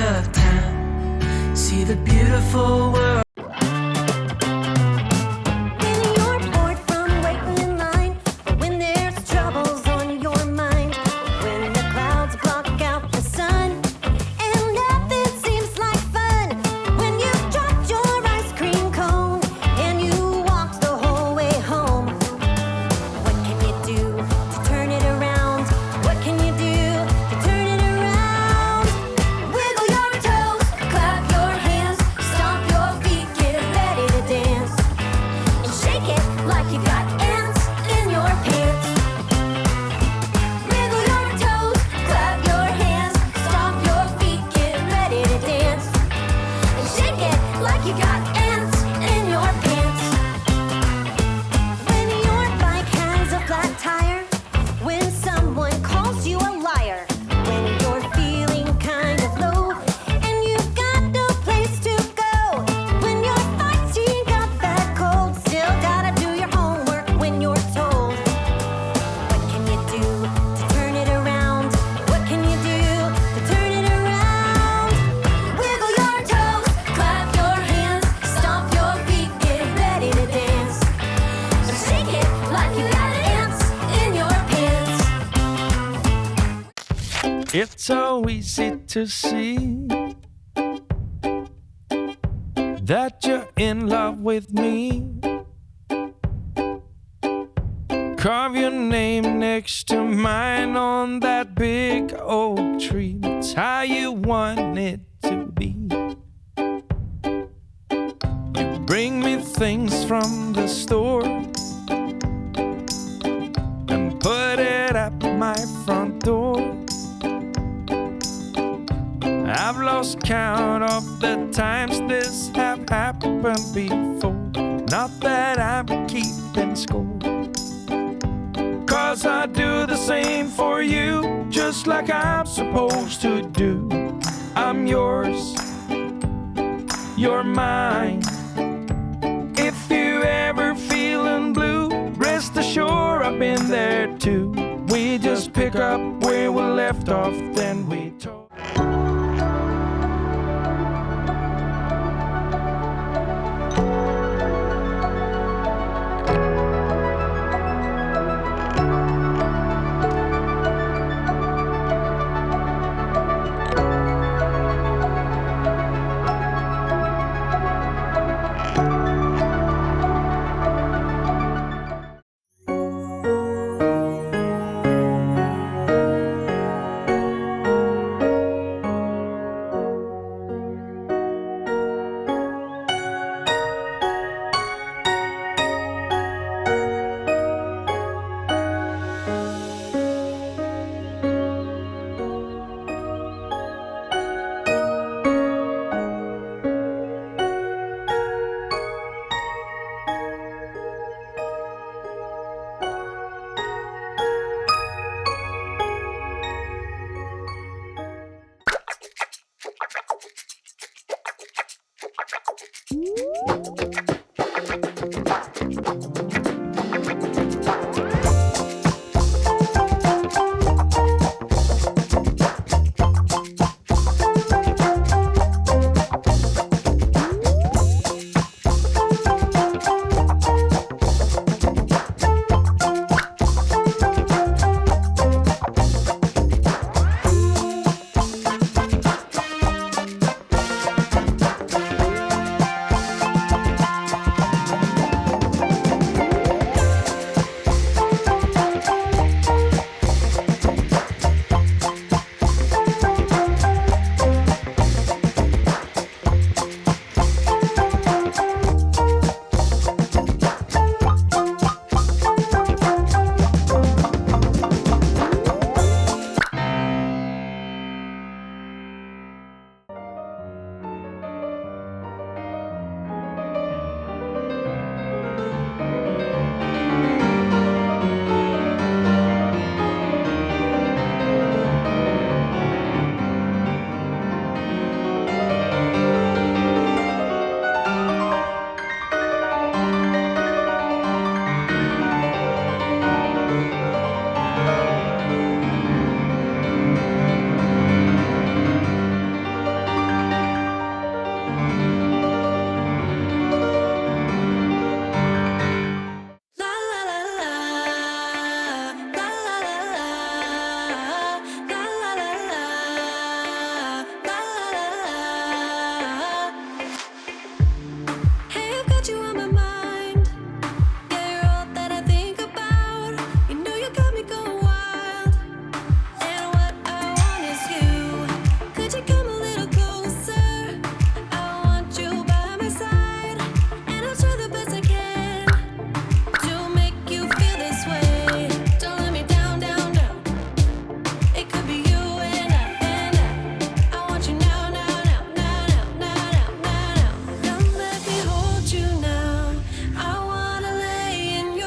of town, see the beautiful world. It's so easy to see that you're in love with me. Carve your name next to mine on that big oak tree. That's how you want it to be. You bring me things from the store and put it at my front door. I've lost count of the times this have happened before. Not that I'm keeping score, 'cause I do the same for you, just like I'm supposed to do. I'm yours, you're mine. If you ever feeling blue, rest assured I've been there too. We just pick up where we left off then.